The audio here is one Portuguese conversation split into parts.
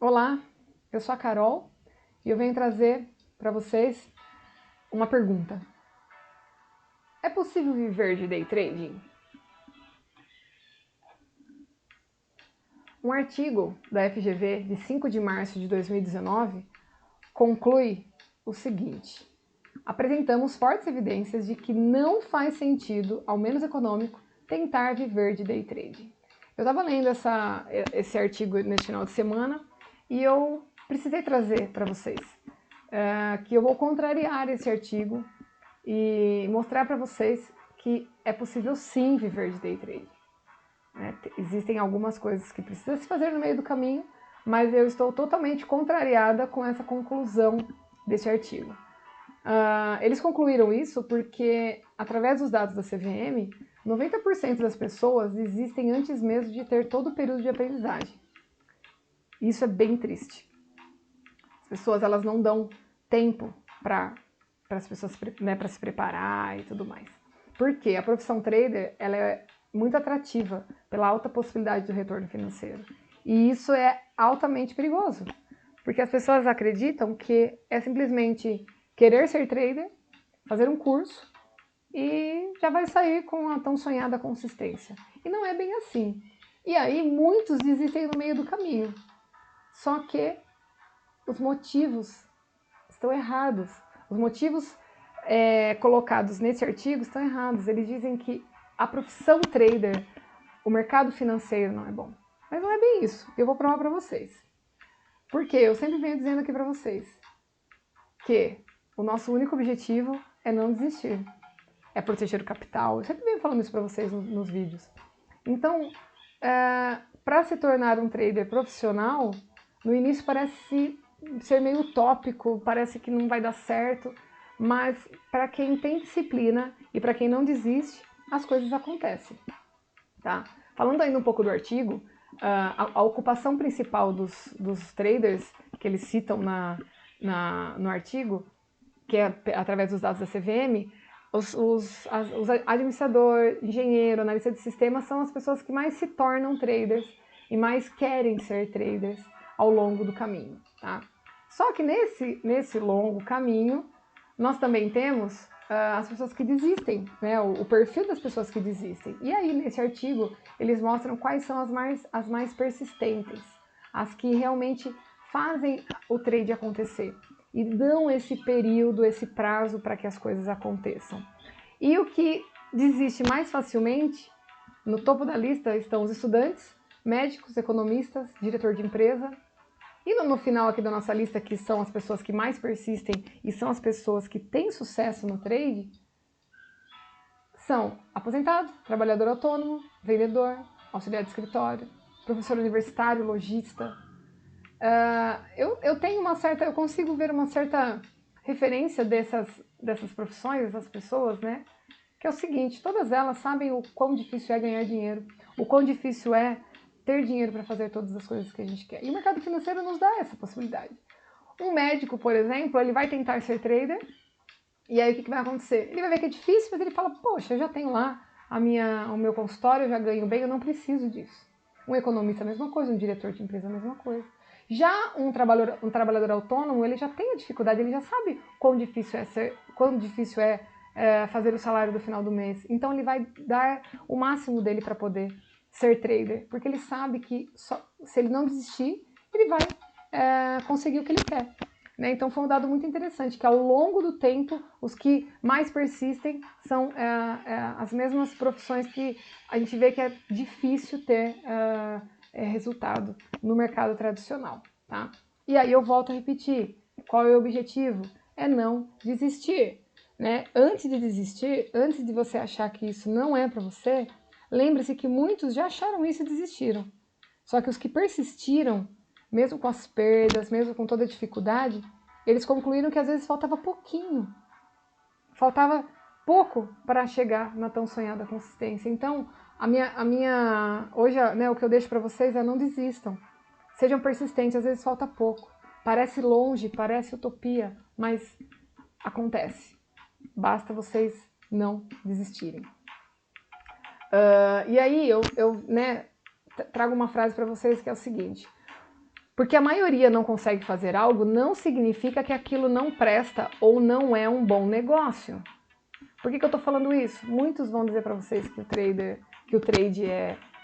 Olá, eu sou a Carol e eu venho trazer para vocês uma pergunta. É possível viver de day trading? Um artigo da FGV de 5 de março de 2019 conclui o seguinte: apresentamos fortes evidências de que não faz sentido, ao menos econômico, tentar viver de day trading. Eu estava lendo esse artigo neste final de semana e eu precisei trazer para vocês que eu vou contrariar esse artigo e mostrar para vocês que é possível sim viver de day trading. Existem algumas coisas que precisam se fazer no meio do caminho, mas eu estou totalmente contrariada com essa conclusão desse artigo. Eles concluíram isso porque, através dos dados da CVM, 90% das pessoas desistem antes mesmo de ter todo o período de aprendizagem. Isso é bem triste. As pessoas elas não dão tempo para as pessoas, né, para se preparar e tudo mais. Porque a profissão trader ela é muito atrativa pela alta possibilidade do retorno financeiro. E isso é altamente perigoso, porque as pessoas acreditam que é simplesmente querer ser trader, fazer um curso e já vai sair com a tão sonhada consistência. E não é bem assim. E aí muitos desistem no meio do caminho. Só que os motivos estão errados. Os motivos colocados nesse artigo estão errados. Eles dizem que a profissão trader, o mercado financeiro não é bom. Mas não é bem isso. Eu vou provar para vocês. Porque eu sempre venho dizendo aqui para vocês que o nosso único objetivo é não desistir. É proteger o capital. Eu sempre venho falando isso para vocês nos vídeos. Então, para se tornar um trader profissional, no início parece ser meio utópico, parece que não vai dar certo, mas para quem tem disciplina e para quem não desiste, as coisas acontecem. Tá? Falando ainda um pouco do artigo, a ocupação principal dos traders que eles citam no artigo, que é através dos dados da CVM, os administrador, engenheiro, analista de sistemas são as pessoas que mais se tornam traders e mais querem ser traders ao longo do caminho. Tá? Só que nesse longo caminho, nós também temos as pessoas que desistem, né? O perfil das pessoas que desistem. E aí, nesse artigo, eles mostram quais são as mais persistentes, as que realmente fazem o trade acontecer e dão esse período, esse prazo para que as coisas aconteçam. E o que desiste mais facilmente, no topo da lista estão os estudantes, médicos, economistas, diretor de empresa. E no final aqui da nossa lista, que são as pessoas que mais persistem e são as pessoas que têm sucesso no trade, são aposentado, trabalhador autônomo, vendedor, auxiliar de escritório, professor universitário, lojista. Eu tenho eu consigo ver uma certa referência dessas profissões, dessas pessoas, né? Que é o seguinte, todas elas sabem o quão difícil é ganhar dinheiro, o quão difícil é ter dinheiro para fazer todas as coisas que a gente quer. E o mercado financeiro nos dá essa possibilidade. Um médico, por exemplo, ele vai tentar ser trader, e aí o que vai acontecer? Ele vai ver que é difícil, mas ele fala, poxa, eu já tenho lá o meu consultório, eu já ganho bem, eu não preciso disso. Um economista, a mesma coisa, um diretor de empresa, a mesma coisa. Já um trabalhador autônomo, ele já tem a dificuldade, ele já sabe quão difícil é fazer o salário do final do mês. Então ele vai dar o máximo dele para poder ser trader, porque ele sabe que se ele não desistir, ele vai conseguir o que ele quer. Né? Então foi um dado muito interessante, que ao longo do tempo, os que mais persistem são as mesmas profissões que a gente vê que é difícil ter resultado no mercado tradicional. Tá? E aí eu volto a repetir, qual é o objetivo? É não desistir. Né? Antes de desistir, antes de você achar que isso não é para você, lembre-se que muitos já acharam isso e desistiram. Só que os que persistiram, mesmo com as perdas, mesmo com toda a dificuldade, eles concluíram que às vezes faltava pouquinho. Faltava pouco para chegar na tão sonhada consistência. Então, hoje, né, o que eu deixo para vocês é não desistam. Sejam persistentes, às vezes falta pouco. Parece longe, parece utopia, mas acontece. Basta vocês não desistirem. E aí eu trago uma frase para vocês que é o seguinte: Porque a maioria não consegue fazer algo não significa que aquilo não presta ou não é um bom negócio. Por que eu estou falando isso? Muitos vão dizer para vocês que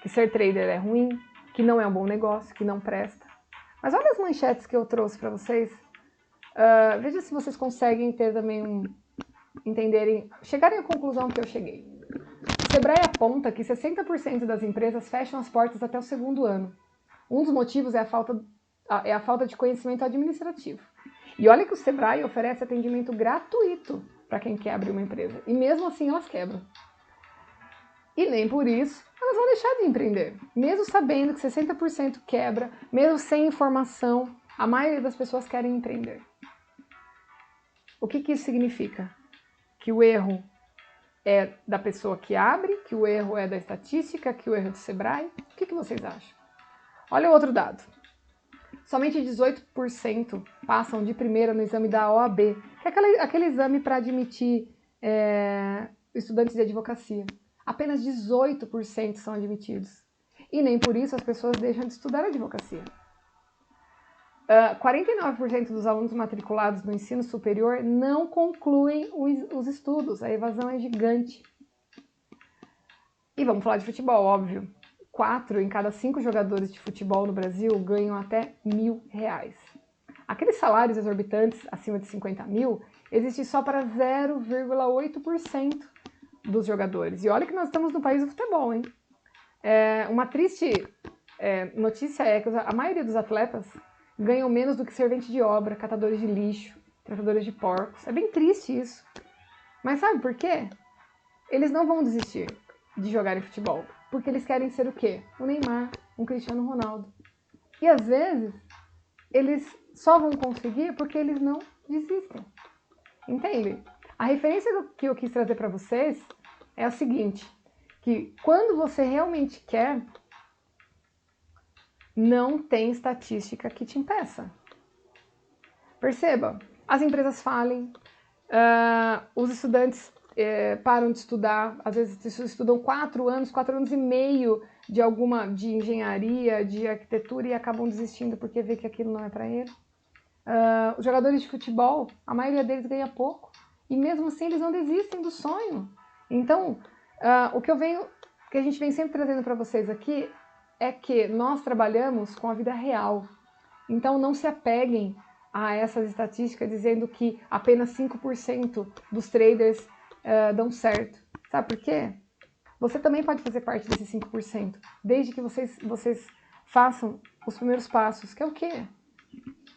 que ser trader é ruim, que não é um bom negócio, que não presta. Mas olha as manchetes que eu trouxe para vocês. Veja se vocês conseguem ter também chegarem à conclusão que eu cheguei. O Sebrae aponta que 60% das empresas fecham as portas até o segundo ano. Um dos motivos é a falta de conhecimento administrativo. E olha que o Sebrae oferece atendimento gratuito para quem quer abrir uma empresa. E mesmo assim elas quebram. E nem por isso elas vão deixar de empreender. Mesmo sabendo que 60% quebra, mesmo sem informação, a maioria das pessoas querem empreender. O que isso significa? Que o erro é da pessoa que abre, que o erro é da estatística, que o erro é do Sebrae? O que vocês acham? Olha o outro dado. Somente 18% passam de primeira no exame da OAB, que é aquele exame para admitir estudantes de advocacia. Apenas 18% são admitidos. E nem por isso as pessoas deixam de estudar advocacia. 49% dos alunos matriculados no ensino superior não concluem os estudos. A evasão é gigante. E vamos falar de futebol, óbvio. 4 em cada 5 jogadores de futebol no Brasil ganham até R$1.000. Aqueles salários exorbitantes acima de 50 mil existem só para 0,8% dos jogadores. E olha que nós estamos no país do futebol, hein? Uma triste notícia é que a maioria dos atletas ganham menos do que servente de obra, catadores de lixo, tratadores de porcos. É bem triste isso. Mas sabe por quê? Eles não vão desistir de jogar em futebol. Porque eles querem ser o quê? O Neymar, um Cristiano Ronaldo. E às vezes, eles só vão conseguir porque eles não desistem. Entende? A referência que eu quis trazer para vocês é a seguinte, que quando você realmente quer, não tem estatística que te impeça. Perceba, as empresas falem, os estudantes param de estudar, às vezes estudam 4 anos e meio de engenharia, de arquitetura e acabam desistindo porque vê que aquilo não é para ele. Os jogadores de futebol, a maioria deles ganha pouco e mesmo assim eles não desistem do sonho. Então, o que a gente vem sempre trazendo para vocês aqui é que nós trabalhamos com a vida real. Então não se apeguem a essas estatísticas dizendo que apenas 5% dos traders dão certo. Sabe por quê? Você também pode fazer parte desses 5%, desde que vocês façam os primeiros passos, que é o quê?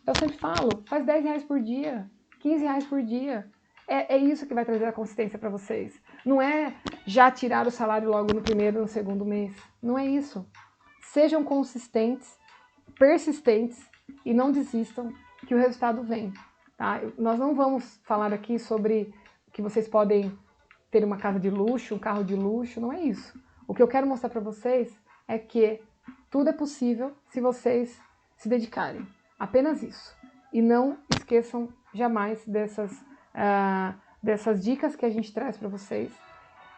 Eu sempre falo, faz R$10 por dia, R$15 por dia. É isso que vai trazer a consistência para vocês. Não é já tirar o salário logo no primeiro ou no segundo mês. Não é isso. Sejam consistentes, persistentes e não desistam que o resultado vem. Tá? Nós não vamos falar aqui sobre que vocês podem ter uma casa de luxo, um carro de luxo, não é isso. O que eu quero mostrar para vocês é que tudo é possível se vocês se dedicarem. Apenas isso. E não esqueçam jamais dessas dicas que a gente traz para vocês.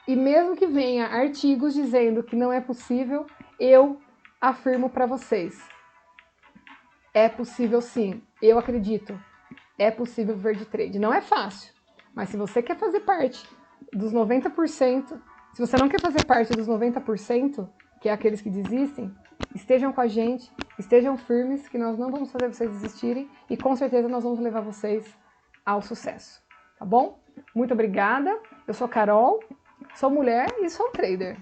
E mesmo que venha artigos dizendo que não é possível, eu afirmo para vocês. É possível sim, eu acredito. É possível viver de trade. Não é fácil, mas se você quer fazer parte dos 90%, se você não quer fazer parte dos 90%, que é aqueles que desistem, estejam com a gente, estejam firmes, que nós não vamos fazer vocês desistirem e com certeza nós vamos levar vocês ao sucesso, tá bom? Muito obrigada, eu sou Carol, sou mulher e sou trader.